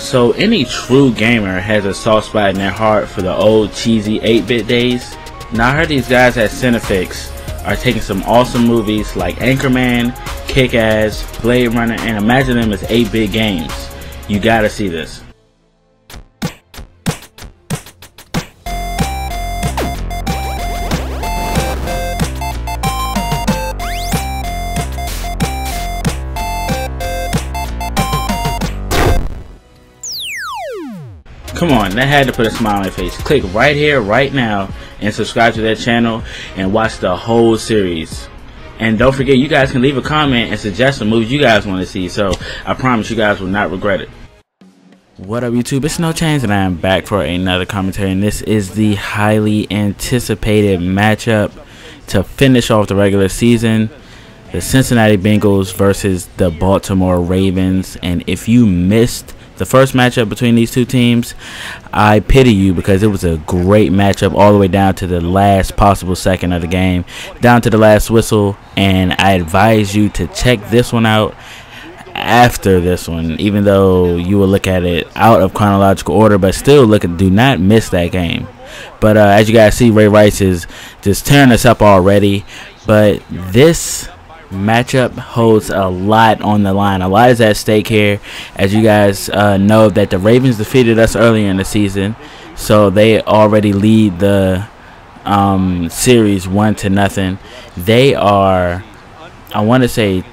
So any true gamer has a soft spot in their heart for the old cheesy 8-bit days. Now I heard these guys at Cinefix are taking some awesome movies like Anchorman, Kick-Ass, Blade Runner, and imagine them as 8-bit games. You gotta see this. Come on, that had to put a smile on your face. Click right here, right now, and subscribe to that channel and watch the whole series. And don't forget, you guys can leave a comment and suggest some movies you guys want to see. So I promise you guys will not regret it. What up, YouTube? It's No Change, and I am back for another commentary. And this is the highly anticipated matchup to finish off the regular season. The Cincinnati Bengals versus the Baltimore Ravens. And if you missed the first matchup between these two teams, I pity you, because it was a great matchup all the way down to the last possible second of the game, down to the last whistle. And I advise you to check this one out after this one, even though you will look at it out of chronological order, but still do not miss that game. But as you guys see, Ray Rice is just tearing us up already. But this matchup holds a lot on the line. A lot is at stake here. As you guys know, that the Ravens defeated us earlier in the season, so they already lead the series 1-0. They are, I want to say,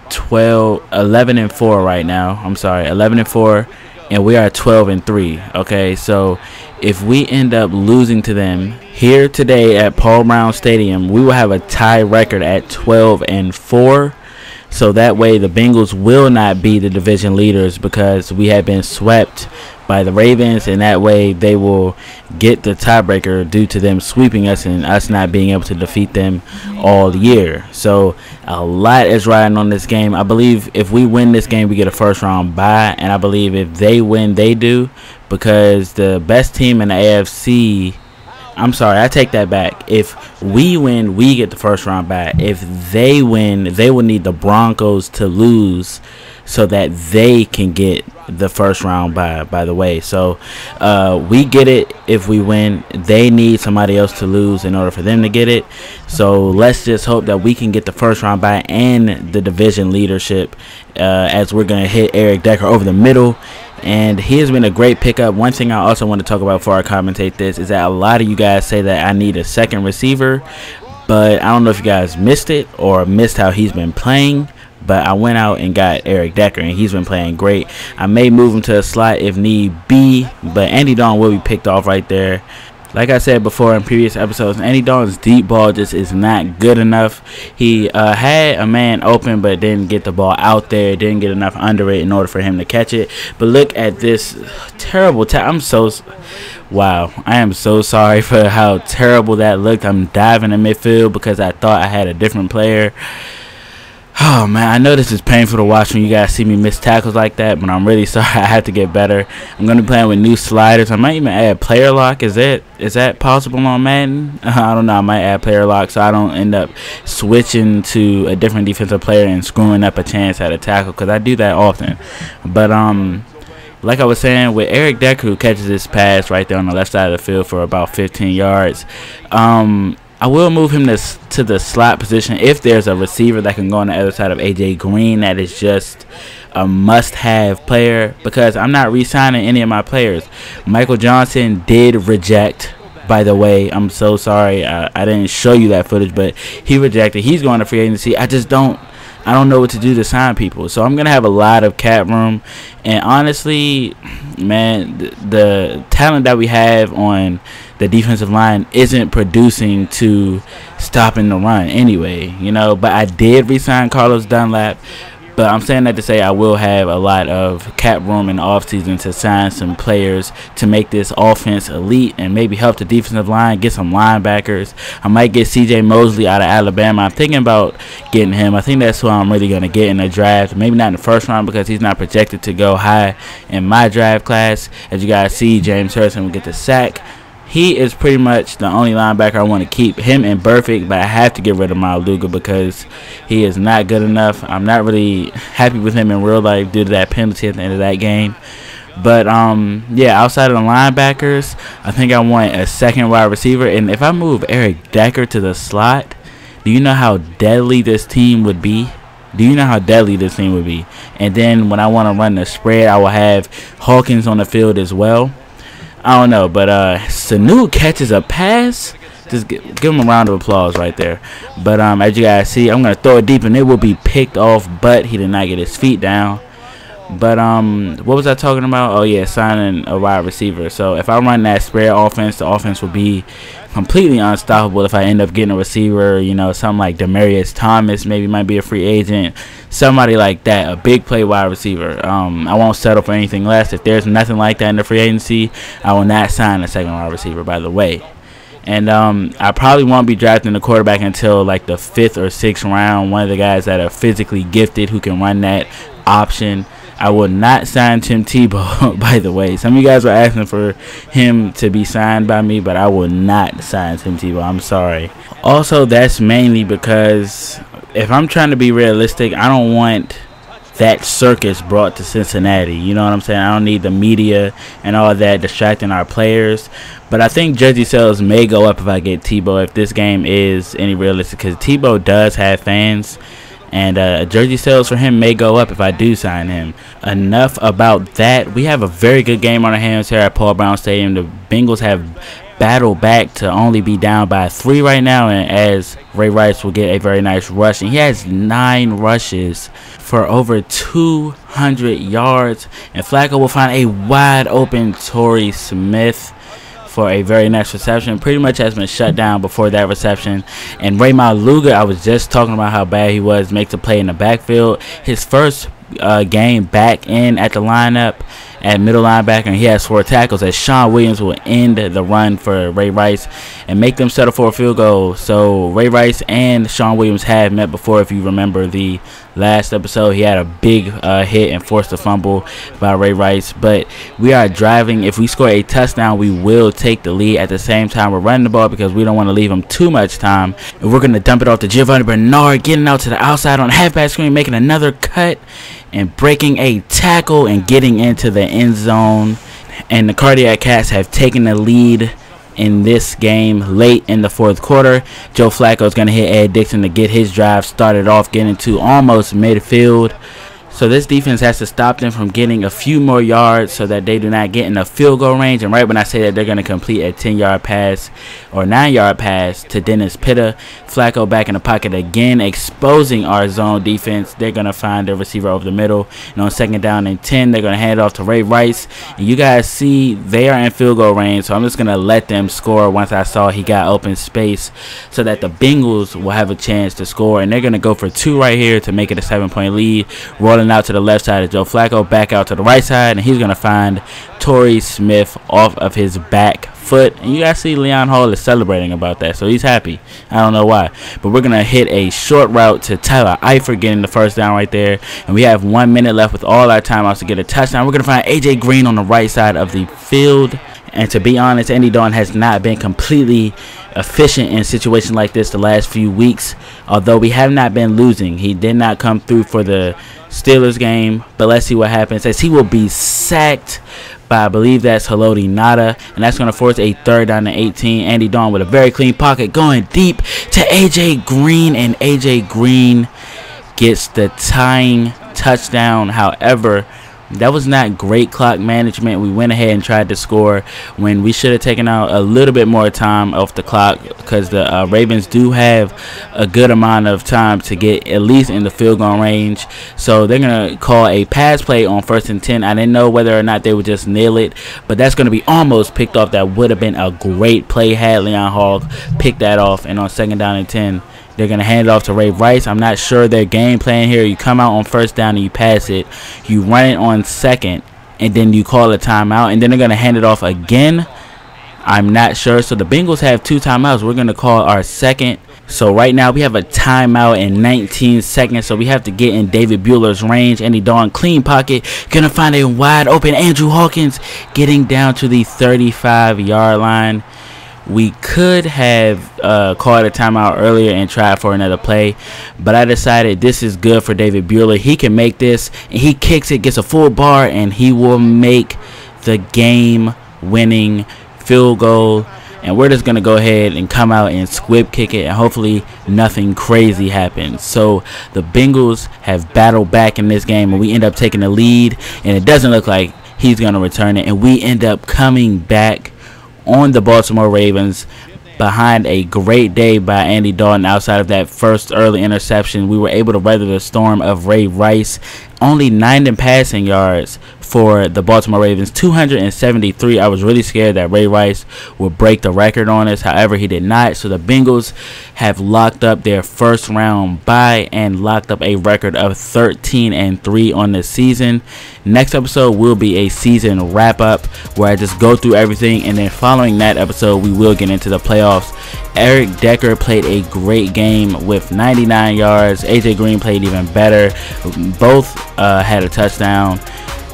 11-4 right now. I'm sorry, 11-4, and we are 12-3. Okay, so if we end up losing to them here today at Paul Brown Stadium, we will have a tie record at 12-4. So that way the Bengals will not be the division leaders, because we have been swept by the Ravens, and that way they will get the tiebreaker due to them sweeping us and us not being able to defeat them all year. So a lot is riding on this game. I believe if we win this game, we get a first round bye, and I believe if they win, they do, because the best team in the AFC, I'm sorry, I take that back. If we win, we get the first round bye. If they win, they will need the Broncos to lose so that they can get the first round bye, by the way. So we get it if we win. They need somebody else to lose in order for them to get it. So let's just hope that we can get the first round bye and the division leadership, as we're going to hit Eric Decker over the middle. And he has been a great pickup. One thing I also want to talk about before I commentate this is that a lot of you guys say that I need a second receiver, but I don't know if you guys missed it or missed how he's been playing. But I went out and got Eric Decker, and he's been playing great. I may move him to a slot if need be, but Andy Dalton will be picked off right there. Like I said before in previous episodes, Andy Dalton's deep ball just is not good enough. He had a man open, but didn't get the ball out there, didn't get enough under it in order for him to catch it. But look at this terrible wow, I am so sorry for how terrible that looked. I'm diving in midfield because I thought I had a different player. Oh man, I know this is painful to watch when you guys see me miss tackles like that, but I'm really sorry. I have to get better. I'm going to be playing with new sliders. I might even add player lock. Is that possible on Madden? I don't know. I might add player lock so I don't end up switching to a different defensive player and screwing up a chance at a tackle, because I do that often. But like I was saying, with Eric Decker, who catches this pass right there on the left side of the field for about 15 yards, I will move him to the slot position if there's a receiver that can go on the other side of AJ Green. That is just a must-have player, because I'm not re-signing any of my players. Michael Johnson did reject, by the way. I'm so sorry. I didn't show you that footage, but he rejected. He's going to free agency. I don't know what to do to sign people. So I'm going to have a lot of cap room. And honestly, man, the talent that we have on the defensive line isn't producing to stopping the run anyway, you know. But I did re-sign Carlos Dunlap. But I'm saying that to say I will have a lot of cap room in the offseason to sign some players to make this offense elite and maybe help the defensive line, get some linebackers. I might get C.J. Mosley out of Alabama. I'm thinking about getting him. I think that's who I'm really going to get in the draft. Maybe not in the first round, because he's not projected to go high in my draft class. As you guys see, James Harrison will get the sack. He is pretty much the only linebacker I want to keep. Him and Burfict, but I have to get rid of Maluga because he is not good enough. I'm not really happy with him in real life due to that penalty at the end of that game. But yeah, outside of the linebackers, I think I want a second wide receiver. And if I move Eric Decker to the slot, do you know how deadly this team would be? Do you know how deadly this team would be? And then when I want to run the spread, I will have Hawkins on the field as well. I don't know, but Sanu catches a pass. Just give him a round of applause right there. But as you guys see, I'm going to throw it deep, and it will be picked off, but he did not get his feet down. But what was I talking about? Oh yeah, signing a wide receiver. So if I run that spread offense, the offense will be completely unstoppable. If I end up getting a receiver, you know, something like Demaryius Thomas maybe might be a free agent, somebody like that, a big play wide receiver. I won't settle for anything less. If there's nothing like that in the free agency, I will not sign a second wide receiver, by the way. And I probably won't be drafting the quarterback until like the 5th or 6th round. One of the guys that are physically gifted who can run that option. I will not sign Tim Tebow, by the way. Some of you guys were asking for him to be signed by me, but I will not sign Tim Tebow. I'm sorry. Also, that's mainly because if I'm trying to be realistic, I don't want that circus brought to Cincinnati. You know what I'm saying? I don't need the media and all that distracting our players. But I think jersey sales may go up if I get Tebow, if this game is any realistic, because Tebow does have fans. And jersey sales for him may go up if I do sign him. Enough about that. We have a very good game on our hands here at Paul Brown Stadium. The Bengals have battled back to only be down by 3 right now. And as Ray Rice will get a very nice rush. And he has 9 rushes for over 200 yards. And Flacco will find a wide open Torrey Smith for a very nice reception. Pretty much has been shut down before that reception. And Raymond Luger, I was just talking about how bad he was, makes a play in the backfield. His first game back in at the lineup at middle linebacker, and he has 4 tackles, as Sean Williams will end the run for Ray Rice and make them settle for a field goal. So Ray Rice and Sean Williams have met before. If you remember the last episode, he had a big hit and forced a fumble by Ray Rice. But we are driving. If we score a touchdown, we will take the lead. At the same time, we're running the ball because we don't want to leave them too much time. And we're going to dump it off to Giovanni Bernard, getting out to the outside on the halfback screen, making another cut and breaking a tackle and getting into the end zone. And the Cardiac Cats have taken the lead in this game late in the 4th quarter. Joe Flacco is going to hit Ed Dixon to get his drive started off, getting to almost midfield. So this defense has to stop them from getting a few more yards so that they do not get in the field goal range. And right when I say that, they're going to complete a 10-yard pass or 9-yard pass to Dennis Pitta. Flacco back in the pocket again, exposing our zone defense. They're going to find the receiver over the middle. And on 2nd down and 10, they're going to hand it off to Ray Rice. And you guys see they are in field goal range. So I'm just going to let them score once I saw he got open space so that the Bengals will have a chance to score. And they're going to go for 2 right here to make it a 7-point lead. Rolling out to the left side of Joe Flacco, back out to the right side, and he's going to find Torrey Smith off of his back foot. And you guys see Leon Hall is celebrating about that, so he's happy. I don't know why. But we're going to hit a short route to Tyler Eifert, getting the first down right there. And we have 1 minute left with all our timeouts to get a touchdown. We're going to find A.J. Green on the right side of the field. And to be honest, Andy Dalton has not been completely efficient in situations like this the last few weeks. Although we have not been losing. He did not come through for the Steelers game. But let's see what happens, as he will be sacked by, I believe that's Haloti Ngata. And that's going to force a 3rd down and 18. Andy Dalton with a very clean pocket going deep to A.J. Green. And A.J. Green gets the tying touchdown. However, that was not great clock management. We went ahead and tried to score when we should have taken out a little bit more time off the clock, because the Ravens do have a good amount of time to get at least in the field goal range. So they're going to call a pass play on 1st and 10. I didn't know whether or not they would just nail it, but that's going to be almost picked off. That would have been a great play had Leon Hall picked that off. And on 2nd down and 10, they're going to hand it off to Ray Rice. I'm not sure their game plan here. You come out on 1st down and you pass it. You run it on 2nd, and then you call a timeout. And then they're going to hand it off again. I'm not sure. So the Bengals have 2 timeouts. We're going to call our 2nd. So right now we have a timeout in 19 seconds. So we have to get in David Bueller's range. Andy Dalton, clean pocket. Going to find a wide open Andrew Hawkins getting down to the 35-yard line. We could have called a timeout earlier and tried for another play, but I decided this is good for David Buehler. He can make this, and he kicks it, gets a full bar, and he will make the game-winning field goal. And we're just going to go ahead and come out and squib kick it, and hopefully nothing crazy happens. So the Bengals have battled back in this game, and we end up taking the lead, and it doesn't look like he's going to return it, and we end up coming back on the Baltimore Ravens behind a great day by Andy Dalton. Outside of that first early interception, we were able to weather the storm of Ray Rice. Only 9 in passing yards for the Baltimore Ravens, 273. I was really scared that Ray Rice would break the record on us. However, he did not. So the Bengals have locked up their first round bye and locked up a record of 13-3 on the season. Next episode will be a season wrap up where I just go through everything, and then following that episode we will get into the playoffs. Eric Decker played a great game with 99 yards. AJ Green played even better. Both had a touchdown,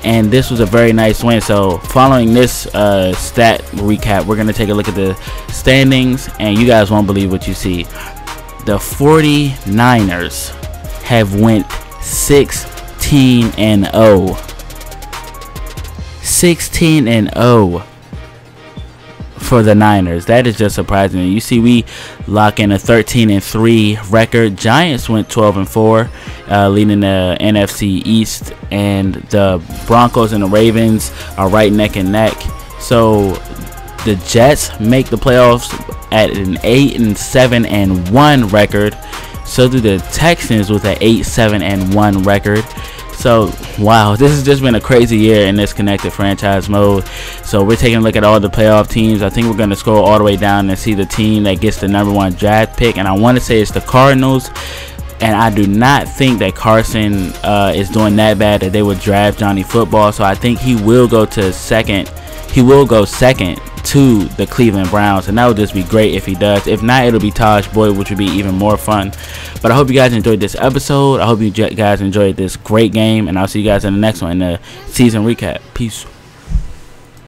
and this was a very nice win. So following this stat recap, we're going to take a look at the standings, and you guys won't believe what you see. The 49ers have went 16-0. 16-0 for the Niners. That is just surprising. You see, we lock in a 13-3 record. Giants went 12-4, leading the NFC East, and the Broncos and the Ravens are right neck and neck. So the Jets make the playoffs at an 8-7-1 record. So do the Texans with an 8-7-1 record. So, wow, this has just been a crazy year in this connected franchise mode. So we're taking a look at all the playoff teams. I think we're going to scroll all the way down and see the team that gets the #1 draft pick. And I want to say it's the Cardinals. And I do not think that Carson is doing that bad that they would draft Johnny Football. So I think he will go to second. He will go second to the Cleveland Browns, and that would just be great if he does. If not, it'll be Taj Boyd, which would be even more fun. But I hope you guys enjoyed this episode. I hope you guys enjoyed this great game, and I'll see you guys in the next one in the season recap. Peace.